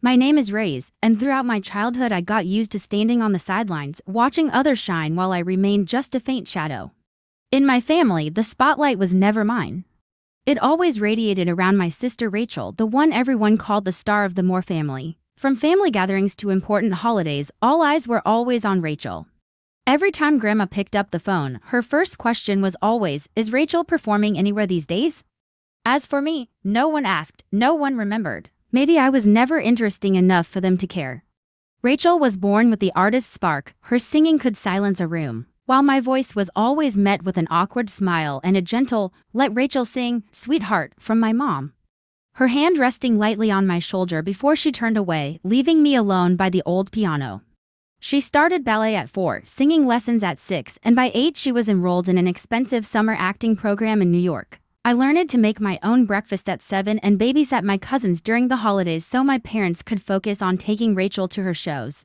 My name is Ray's, and throughout my childhood I got used to standing on the sidelines, watching others shine while I remained just a faint shadow. In my family, the spotlight was never mine. It always radiated around my sister Rachel, the one everyone called the star of the Moore family. From family gatherings to important holidays, all eyes were always on Rachel. Every time Grandma picked up the phone, her first question was always, "Is Rachel performing anywhere these days?" As for me, no one asked, no one remembered. Maybe I was never interesting enough for them to care. Rachel was born with the artist's spark. Her singing could silence a room, while my voice was always met with an awkward smile and a gentle, "Let Rachel sing, sweetheart," from my mom. Her hand resting lightly on my shoulder before she turned away, leaving me alone by the old piano. She started ballet at 4, singing lessons at 6, and by 8 she was enrolled in an expensive summer acting program in New York. I learned to make my own breakfast at 7 and babysat my cousins during the holidays so my parents could focus on taking Rachel to her shows.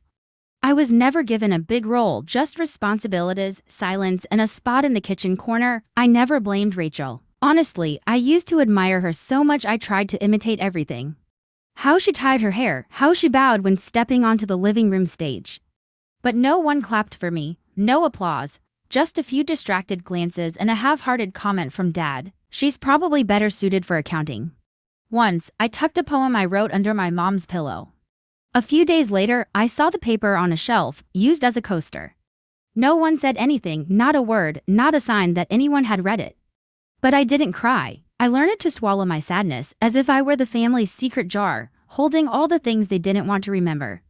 I was never given a big role, just responsibilities, silence, and a spot in the kitchen corner. I never blamed Rachel. Honestly, I used to admire her so much I tried to imitate everything. How she tied her hair, how she bowed when stepping onto the living room stage. But no one clapped for me, no applause, just a few distracted glances and a half-hearted comment from Dad. "She's probably better suited for accounting." Once, I tucked a poem I wrote under my mom's pillow. A few days later, I saw the paper on a shelf, used as a coaster. No one said anything, not a word, not a sign that anyone had read it. But I didn't cry. I learned to swallow my sadness, as if I were the family's secret jar, holding all the things they didn't want to remember.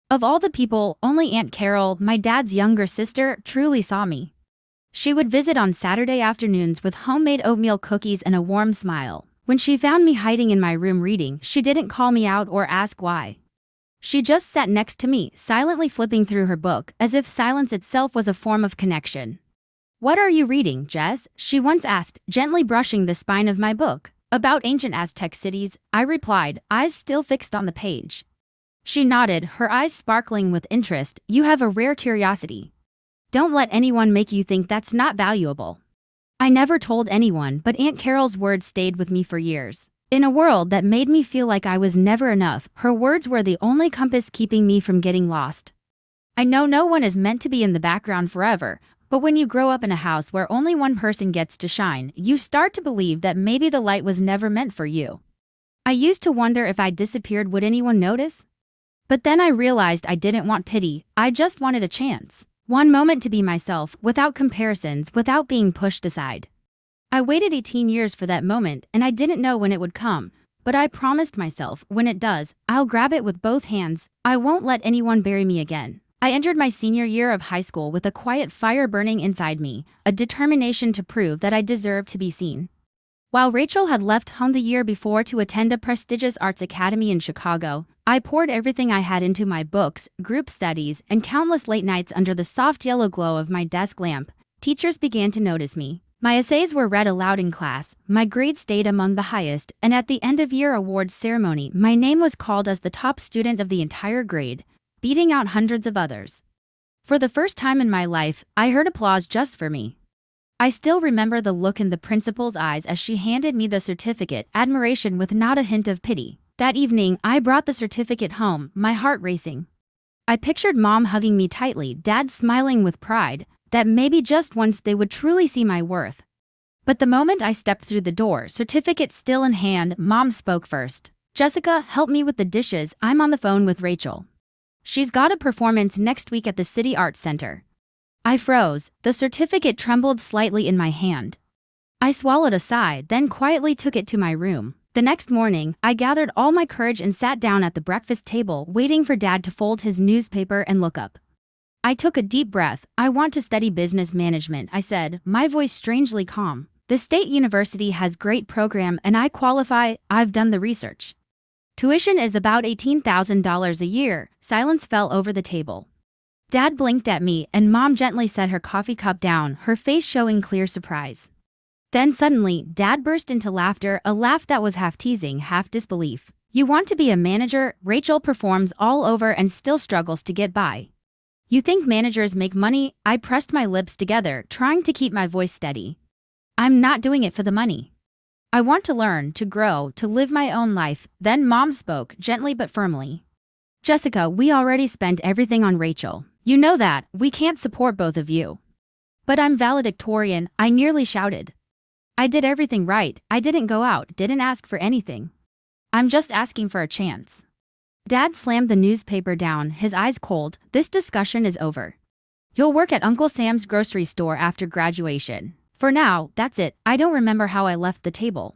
Of all the people, only Aunt Carol, my dad's younger sister, truly saw me. She would visit on Saturday afternoons with homemade oatmeal cookies and a warm smile. When she found me hiding in my room reading, she didn't call me out or ask why. She just sat next to me, silently flipping through her book, as if silence itself was a form of connection. "What are you reading, Jess?" she once asked, gently brushing the spine of my book. "About ancient Aztec cities," I replied, eyes still fixed on the page. She nodded, her eyes sparkling with interest. "You have a rare curiosity. Don't let anyone make you think that's not valuable." I never told anyone, but Aunt Carol's words stayed with me for years. In a world that made me feel like I was never enough, her words were the only compass keeping me from getting lost. I know no one is meant to be in the background forever, but when you grow up in a house where only one person gets to shine, you start to believe that maybe the light was never meant for you. I used to wonder if I disappeared, would anyone notice? But then I realized I didn't want pity, I just wanted a chance. One moment to be myself, without comparisons, without being pushed aside. I waited 18 years for that moment, and I didn't know when it would come. But I promised myself, when it does, I'll grab it with both hands. I won't let anyone bury me again. I entered my senior year of high school with a quiet fire burning inside me, a determination to prove that I deserved to be seen. While Rachel had left home the year before to attend a prestigious arts academy in Chicago, I poured everything I had into my books, group studies, and countless late nights under the soft yellow glow of my desk lamp. Teachers began to notice me. My essays were read aloud in class, my grades stayed among the highest, and at the end-of-year awards ceremony, my name was called as the top student of the entire grade, beating out hundreds of others. For the first time in my life, I heard applause just for me. I still remember the look in the principal's eyes as she handed me the certificate, admiration with not a hint of pity. That evening, I brought the certificate home, my heart racing. I pictured Mom hugging me tightly, Dad smiling with pride, that maybe just once they would truly see my worth. But the moment I stepped through the door, certificate still in hand, Mom spoke first. "Jessica, help me with the dishes, I'm on the phone with Rachel. She's got a performance next week at the City Arts Center." I froze, the certificate trembled slightly in my hand. I swallowed a sigh, then quietly took it to my room. The next morning, I gathered all my courage and sat down at the breakfast table, waiting for Dad to fold his newspaper and look up. I took a deep breath. "I want to study business management," I said, my voice strangely calm. "The state university has great program and I qualify, I've done the research. Tuition is about $18,000 a year." Silence fell over the table. Dad blinked at me and Mom gently set her coffee cup down, her face showing clear surprise. Then suddenly, Dad burst into laughter, a laugh that was half teasing, half disbelief. "You want to be a manager? Rachel performs all over and still struggles to get by. You think managers make money?" I pressed my lips together, trying to keep my voice steady. "I'm not doing it for the money. I want to learn, to grow, to live my own life." Then Mom spoke, gently but firmly. Jessica, we already spent everything on Rachel. You know that, we can't support both of you. But I'm valedictorian, I nearly shouted. I did everything right, I didn't go out, didn't ask for anything. I'm just asking for a chance. Dad slammed the newspaper down, his eyes cold. This discussion is over. You'll work at Uncle Sam's grocery store after graduation. For now, that's it. I don't remember how I left the table.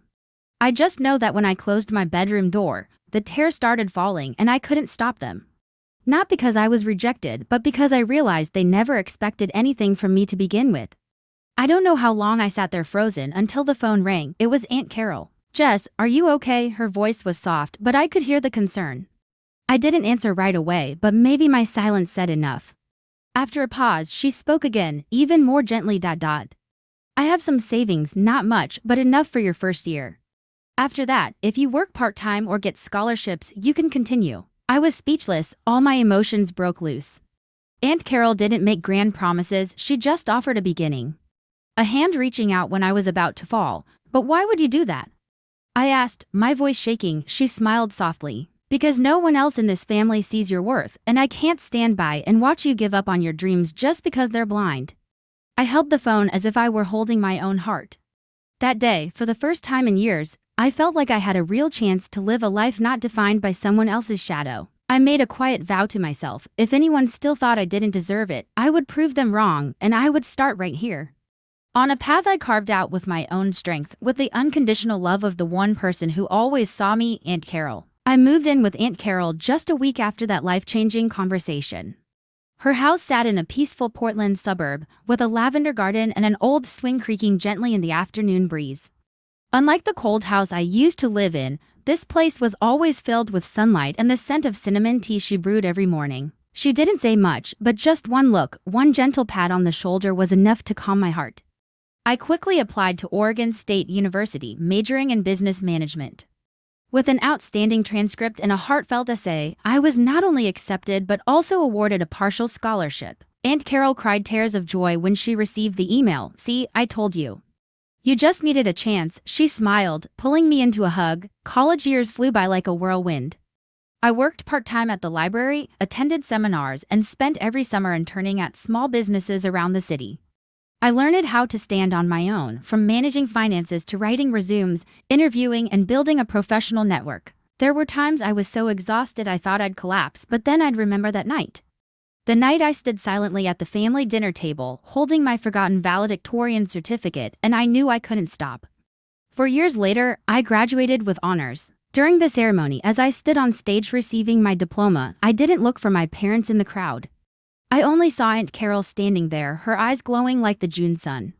I just know that when I closed my bedroom door, the tears started falling and I couldn't stop them. Not because I was rejected, but because I realized they never expected anything from me to begin with. I don't know how long I sat there frozen until the phone rang. It was Aunt Carol. Jess, are you okay? Her voice was soft, but I could hear the concern. I didn't answer right away, but maybe my silence said enough. After a pause, she spoke again, even more gently. I have some savings, not much, but enough for your first year. After that, if you work part-time or get scholarships, you can continue. I was speechless, all my emotions broke loose. Aunt Carol didn't make grand promises, she just offered a beginning. A hand reaching out when I was about to fall. But why would you do that? I asked, my voice shaking. She smiled softly. Because no one else in this family sees your worth, and I can't stand by and watch you give up on your dreams just because they're blind. I held the phone as if I were holding my own heart. That day, for the first time in years, I felt like I had a real chance to live a life not defined by someone else's shadow. I made a quiet vow to myself, if anyone still thought I didn't deserve it, I would prove them wrong, and I would start right here. On a path I carved out with my own strength, with the unconditional love of the one person who always saw me, Aunt Carol. I moved in with Aunt Carol just a week after that life-changing conversation. Her house sat in a peaceful Portland suburb, with a lavender garden and an old swing creaking gently in the afternoon breeze. Unlike the cold house I used to live in, this place was always filled with sunlight and the scent of cinnamon tea she brewed every morning. She didn't say much, but just one look, one gentle pat on the shoulder was enough to calm my heart. I quickly applied to Oregon State University, majoring in business management. With an outstanding transcript and a heartfelt essay, I was not only accepted but also awarded a partial scholarship. Aunt Carol cried tears of joy when she received the email. See, I told you. You just needed a chance, she smiled, pulling me into a hug. College years flew by like a whirlwind. I worked part-time at the library, attended seminars, and spent every summer interning at small businesses around the city. I learned how to stand on my own, from managing finances to writing resumes, interviewing, and building a professional network. There were times I was so exhausted I thought I'd collapse, but then I'd remember that night. The night I stood silently at the family dinner table, holding my forgotten valedictorian certificate, and I knew I couldn't stop. 4 years later, I graduated with honors. During the ceremony, as I stood on stage receiving my diploma, I didn't look for my parents in the crowd. I only saw Aunt Carol standing there, her eyes glowing like the June sun.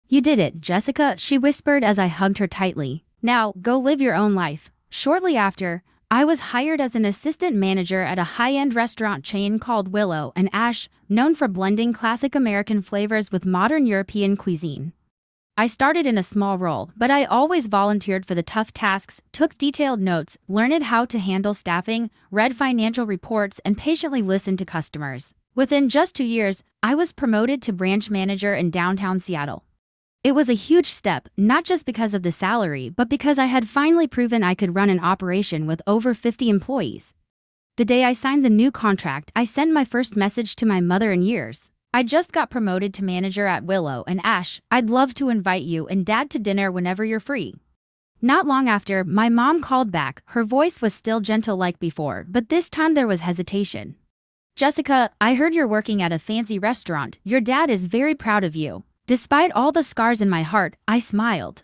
You did it, Jessica, she whispered as I hugged her tightly. Now, go live your own life. Shortly after, I was hired as an assistant manager at a high-end restaurant chain called Willow and Ash, known for blending classic American flavors with modern European cuisine. I started in a small role, but I always volunteered for the tough tasks, took detailed notes, learned how to handle staffing, read financial reports, and patiently listened to customers. Within just 2 years, I was promoted to branch manager in downtown Seattle. It was a huge step, not just because of the salary, but because I had finally proven I could run an operation with over 50 employees. The day I signed the new contract, I sent my first message to my mother in years. I just got promoted to manager at Willow and Ash. I'd love to invite you and Dad to dinner whenever you're free. Not long after, my mom called back. Her voice was still gentle like before, but this time there was hesitation. Jessica, I heard you're working at a fancy restaurant. Your dad is very proud of you. Despite all the scars in my heart, I smiled.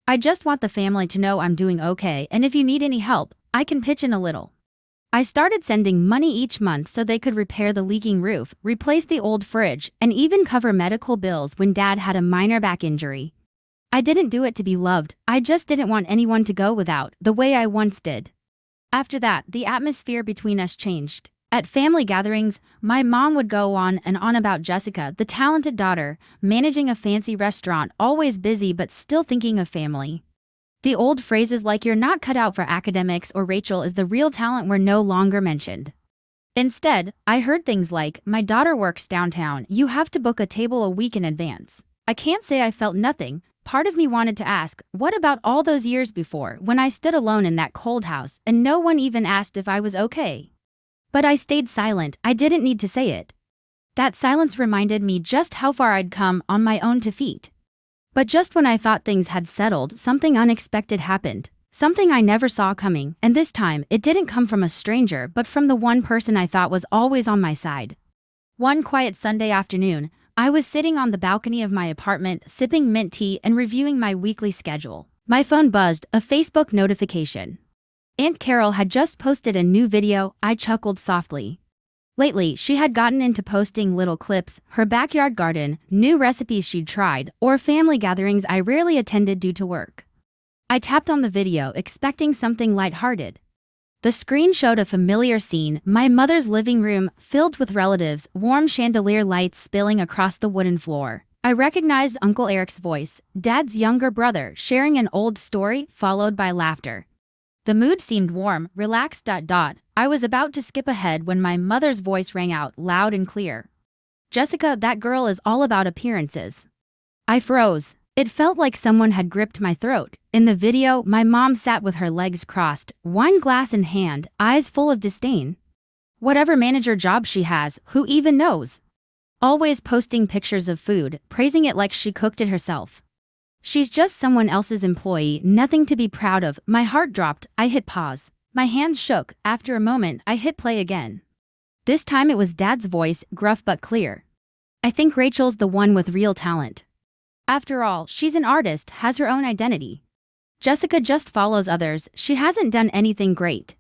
I just want the family to know I'm doing okay, and if you need any help, I can pitch in a little. I started sending money each month so they could repair the leaking roof, replace the old fridge, and even cover medical bills when Dad had a minor back injury. I didn't do it to be loved, I just didn't want anyone to go without, the way I once did. After that, the atmosphere between us changed. At family gatherings, my mom would go on and on about Jessica, the talented daughter, managing a fancy restaurant, always busy but still thinking of family. The old phrases like "you're not cut out for academics" or "Rachel is the real talent" were no longer mentioned. Instead, I heard things like, "My daughter works downtown, you have to book a table a week in advance." I can't say I felt nothing. Part of me wanted to ask, what about all those years before, when I stood alone in that cold house and no one even asked if I was okay? But I stayed silent. I didn't need to say it. That silence reminded me just how far I'd come on my own 2 feet. But just when I thought things had settled, something unexpected happened. Something I never saw coming, and this time, it didn't come from a stranger but from the one person I thought was always on my side. One quiet Sunday afternoon, I was sitting on the balcony of my apartment, sipping mint tea and reviewing my weekly schedule. My phone buzzed, a Facebook notification. Aunt Carol had just posted a new video. I chuckled softly. Lately, she had gotten into posting little clips, her backyard garden, new recipes she'd tried, or family gatherings I rarely attended due to work. I tapped on the video, expecting something lighthearted. The screen showed a familiar scene, my mother's living room, filled with relatives, warm chandelier lights spilling across the wooden floor. I recognized Uncle Eric's voice, Dad's younger brother, sharing an old story, followed by laughter. The mood seemed warm, relaxed. I was about to skip ahead when my mother's voice rang out, loud and clear. "Jessica, that girl is all about appearances." I froze. It felt like someone had gripped my throat. In the video, my mom sat with her legs crossed, wine glass in hand, eyes full of disdain. Whatever manager job she has, who even knows? Always posting pictures of food, praising it like she cooked it herself. She's just someone else's employee, nothing to be proud of. My heart dropped. I hit pause. My hands shook. After a moment, I hit play again. This time it was Dad's voice, gruff but clear. "I think Rachel's the one with real talent. After all, she's an artist, has her own identity. Jessica just follows others. She hasn't done anything great."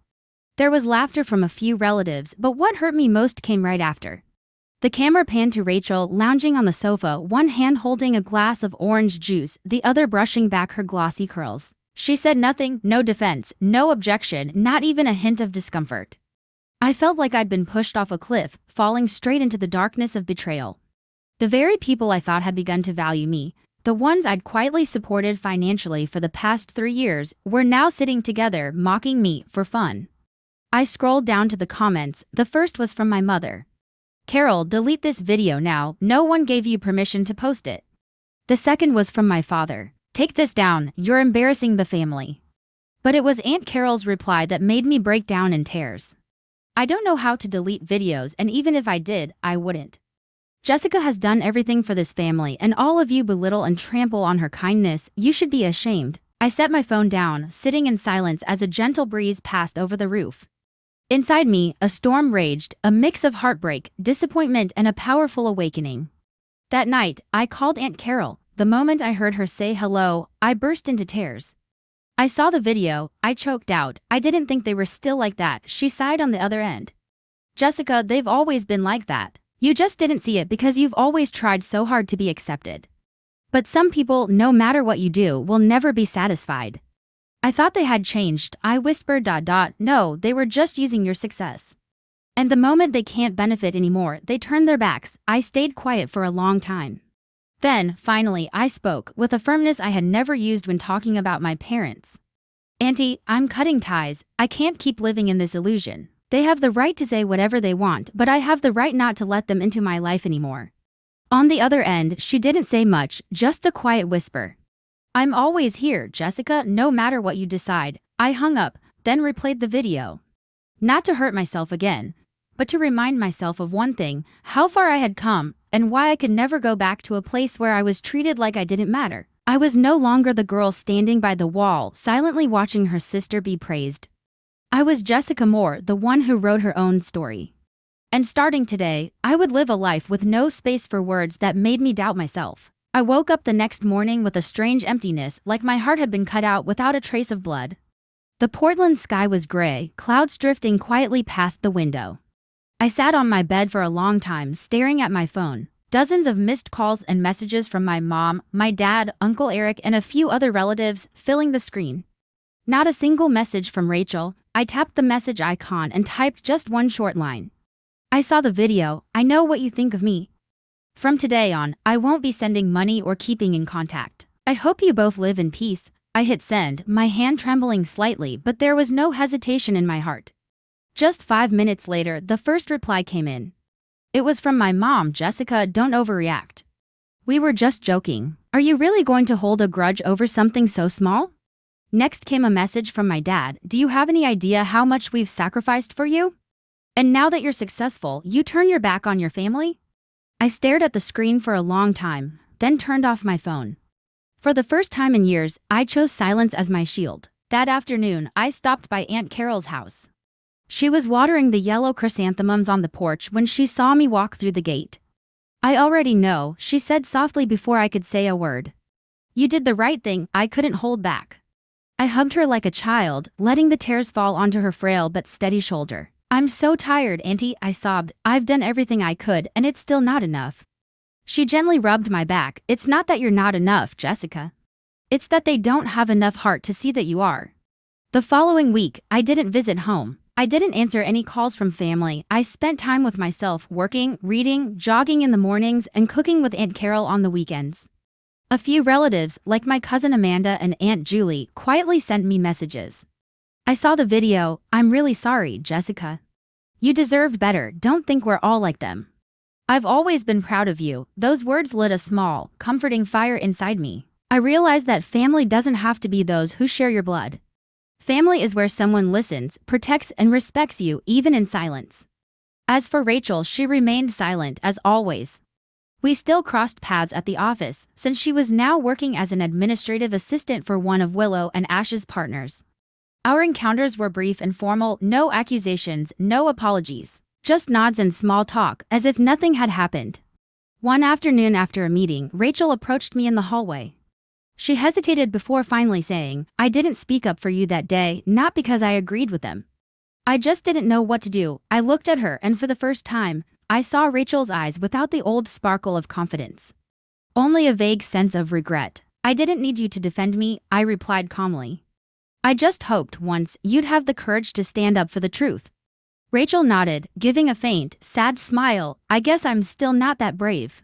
There was laughter from a few relatives, but what hurt me most came right after. The camera panned to Rachel, lounging on the sofa, one hand holding a glass of orange juice, the other brushing back her glossy curls. She said nothing, no defense, no objection, not even a hint of discomfort. I felt like I'd been pushed off a cliff, falling straight into the darkness of betrayal. The very people I thought had begun to value me, the ones I'd quietly supported financially for the past 3 years, were now sitting together, mocking me for fun. I scrolled down to the comments. The first was from my mother. "Carol, delete this video now. No one gave you permission to post it." The second was from my father. "Take this down. You're embarrassing the family." But it was Aunt Carol's reply that made me break down in tears. "I don't know how to delete videos, and even if I did, I wouldn't. Jessica has done everything for this family, and all of you belittle and trample on her kindness. You should be ashamed." I set my phone down, sitting in silence as a gentle breeze passed over the roof. Inside me, a storm raged, a mix of heartbreak, disappointment, and a powerful awakening. That night, I called Aunt Carol. The moment I heard her say hello, I burst into tears. "I saw the video," I choked out. "I didn't think they were still like that." She sighed on the other end. "Jessica, they've always been like that. You just didn't see it because you've always tried so hard to be accepted. But some people, no matter what you do, will never be satisfied." "I thought they had changed," I whispered. "No, they were just using your success. And the moment they can't benefit anymore, they turn their backs." I stayed quiet for a long time. Then, finally, I spoke, with a firmness I had never used when talking about my parents. "Auntie, I'm cutting ties. I can't keep living in this illusion. They have the right to say whatever they want, but I have the right not to let them into my life anymore." On the other end, she didn't say much, just a quiet whisper. "I'm always here, Jessica, no matter what you decide." I hung up, then replayed the video. Not to hurt myself again, but to remind myself of one thing, how far I had come, and why I could never go back to a place where I was treated like I didn't matter. I was no longer the girl standing by the wall, silently watching her sister be praised. I was Jessica Moore, the one who wrote her own story. And starting today, I would live a life with no space for words that made me doubt myself. I woke up the next morning with a strange emptiness, like my heart had been cut out without a trace of blood. The Portland sky was gray, clouds drifting quietly past the window. I sat on my bed for a long time, staring at my phone. Dozens of missed calls and messages from my mom, my dad, Uncle Eric, and a few other relatives filling the screen. Not a single message from Rachel. I tapped the message icon and typed just one short line. "I saw the video. I know what you think of me. From today on, I won't be sending money or keeping in contact. I hope you both live in peace." I hit send, my hand trembling slightly, but there was no hesitation in my heart. Just 5 minutes later, the first reply came in. It was from my mom. "Jessica, don't overreact. We were just joking. Are you really going to hold a grudge over something so small?" Next came a message from my dad. "Do you have any idea how much we've sacrificed for you? And now that you're successful, you turn your back on your family? I stared at the screen for a long time, then turned off my phone. For the first time in years, I chose silence as my shield. That afternoon, I stopped by Aunt Carol's house. She was watering the yellow chrysanthemums on the porch when she saw me walk through the gate. I already know, she said softly before I could say a word. You did the right thing, I couldn't hold back. I hugged her like a child, letting the tears fall onto her frail but steady shoulder. I'm so tired, Auntie, I sobbed. I've done everything I could, and it's still not enough. She gently rubbed my back. It's not that you're not enough, Jessica. It's that they don't have enough heart to see that you are. The following week, I didn't visit home. I didn't answer any calls from family. I spent time with myself, working, reading, jogging in the mornings, and cooking with Aunt Carol on the weekends. A few relatives, like my cousin Amanda and Aunt Julie, quietly sent me messages. I saw the video. I'm really sorry, Jessica. You deserved better. Don't think we're all like them. I've always been proud of you. Those words lit a small, comforting fire inside me. I realized that family doesn't have to be those who share your blood. Family is where someone listens, protects, and respects you, even in silence. As for Rachel, she remained silent, as always. We still crossed paths at the office, since she was now working as an administrative assistant for one of Willow and Ash's partners. Our encounters were brief and formal, no accusations, no apologies, just nods and small talk, as if nothing had happened. One afternoon after a meeting, Rachel approached me in the hallway. She hesitated before finally saying, I didn't speak up for you that day, not because I agreed with them. I just didn't know what to do. I looked at her, and for the first time, I saw Rachel's eyes without the old sparkle of confidence. Only a vague sense of regret. I didn't need you to defend me, I replied calmly. I just hoped once you'd have the courage to stand up for the truth. Rachel nodded, giving a faint, sad smile. I guess I'm still not that brave.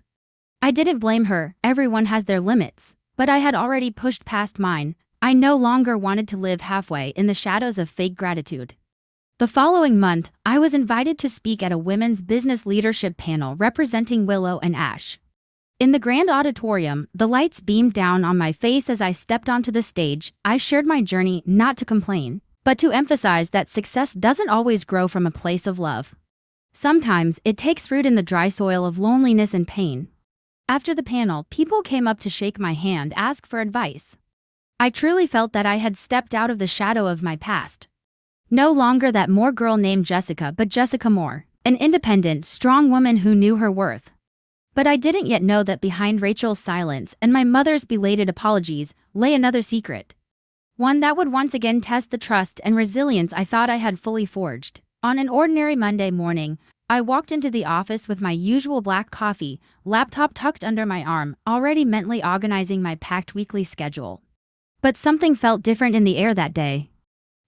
I didn't blame her. Everyone has their limits. But I had already pushed past mine. I no longer wanted to live halfway in the shadows of fake gratitude. The following month, I was invited to speak at a women's business leadership panel representing Willow and Ash. In the grand auditorium, the lights beamed down on my face as I stepped onto the stage. I shared my journey not to complain, but to emphasize that success doesn't always grow from a place of love. Sometimes it takes root in the dry soil of loneliness and pain. After the panel, people came up to shake my hand, ask for advice. I truly felt that I had stepped out of the shadow of my past. No longer that Moore girl named Jessica, but Jessica Moore, an independent, strong woman who knew her worth. But I didn't yet know that behind Rachel's silence and my mother's belated apologies lay another secret. One that would once again test the trust and resilience I thought I had fully forged. On an ordinary Monday morning, I walked into the office with my usual black coffee, laptop tucked under my arm, already mentally organizing my packed weekly schedule. But something felt different in the air that day.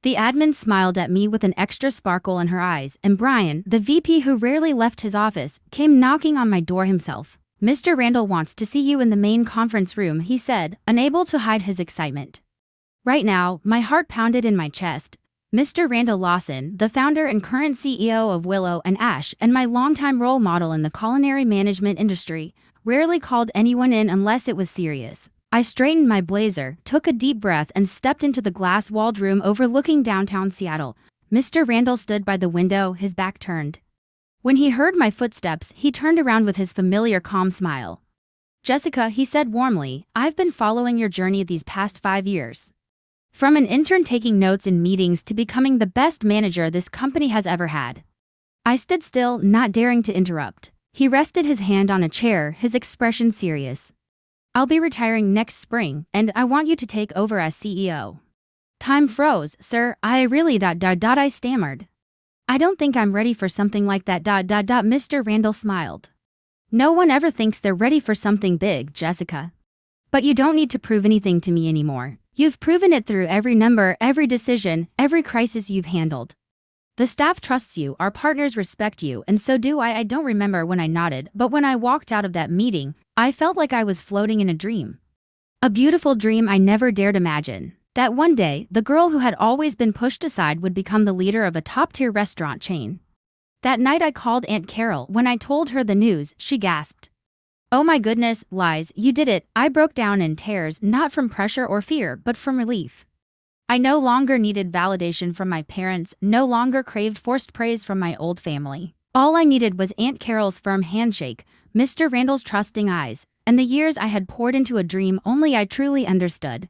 The admin smiled at me with an extra sparkle in her eyes, and Brian, the VP who rarely left his office, came knocking on my door himself. Mr. Randall wants to see you in the main conference room, he said, unable to hide his excitement. Right now, my heart pounded in my chest. Mr. Randall Lawson, the founder and current CEO of Willow and Ash and my longtime role model in the culinary management industry, rarely called anyone in unless it was serious. I straightened my blazer, took a deep breath, and stepped into the glass-walled room overlooking downtown Seattle. Mr. Randall stood by the window, his back turned. When he heard my footsteps, he turned around with his familiar calm smile. Jessica, he said warmly, I've been following your journey these past 5 years. From an intern taking notes in meetings to becoming the best manager this company has ever had. I stood still, not daring to interrupt. He rested his hand on a chair, his expression serious. I'll be retiring next spring, and I want you to take over as CEO. Time froze, sir. I really I stammered. I don't think I'm ready for something like that. Mr. Randall smiled. No one ever thinks they're ready for something big, Jessica. But you don't need to prove anything to me anymore. You've proven it through every number, every decision, every crisis you've handled. The staff trusts you, our partners respect you, and so do I. I don't remember when I nodded, but when I walked out of that meeting, I felt like I was floating in a dream. A beautiful dream I never dared imagine. That one day, the girl who had always been pushed aside would become the leader of a top-tier restaurant chain. That night I called Aunt Carol. When I told her the news, she gasped. Oh my goodness, Liz, you did it. I broke down in tears, not from pressure or fear, but from relief. I no longer needed validation from my parents, no longer craved forced praise from my old family. All I needed was Aunt Carol's firm handshake, Mr. Randall's trusting eyes, and the years I had poured into a dream only I truly understood.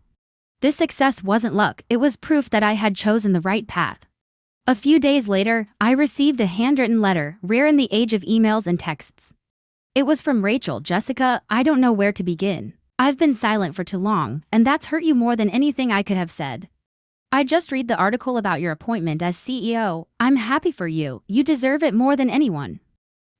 This success wasn't luck, it was proof that I had chosen the right path. A few days later, I received a handwritten letter, rare in the age of emails and texts. It was from Rachel. Jessica, I don't know where to begin. I've been silent for too long, and that's hurt you more than anything I could have said. I just read the article about your appointment as CEO. I'm happy for you. You deserve it more than anyone.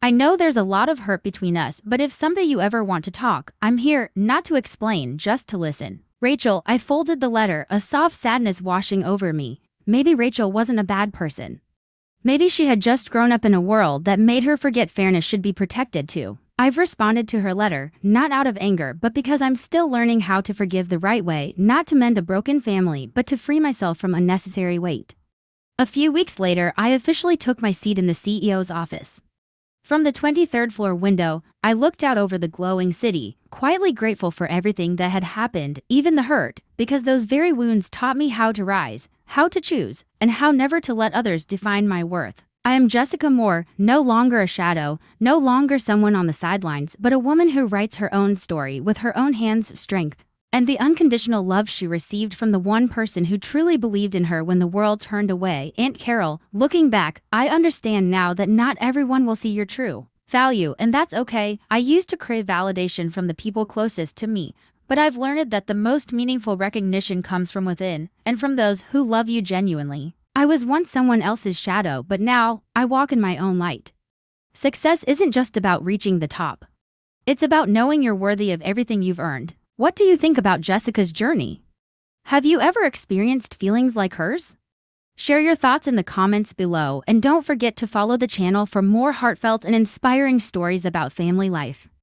I know there's a lot of hurt between us, but if someday you ever want to talk, I'm here, not to explain, just to listen. Rachel, I folded the letter, a soft sadness washing over me. Maybe Rachel wasn't a bad person. Maybe she had just grown up in a world that made her forget fairness should be protected too. I've responded to her letter, not out of anger, but because I'm still learning how to forgive the right way, not to mend a broken family, but to free myself from unnecessary weight. A few weeks later, I officially took my seat in the CEO's office. From the 23rd floor window, I looked out over the glowing city, quietly grateful for everything that had happened, even the hurt, because those very wounds taught me how to rise, how to choose, and how never to let others define my worth. I am Jessica Moore, no longer a shadow, no longer someone on the sidelines, but a woman who writes her own story with her own hands' strength, and the unconditional love she received from the one person who truly believed in her when the world turned away, Aunt Carol. Looking back, I understand now that not everyone will see your true value, and that's okay. I used to crave validation from the people closest to me, but I've learned that the most meaningful recognition comes from within, and from those who love you genuinely. I was once someone else's shadow, but now, I walk in my own light. Success isn't just about reaching the top. It's about knowing you're worthy of everything you've earned. What do you think about Jessica's journey? Have you ever experienced feelings like hers? Share your thoughts in the comments below, and don't forget to follow the channel for more heartfelt and inspiring stories about family life.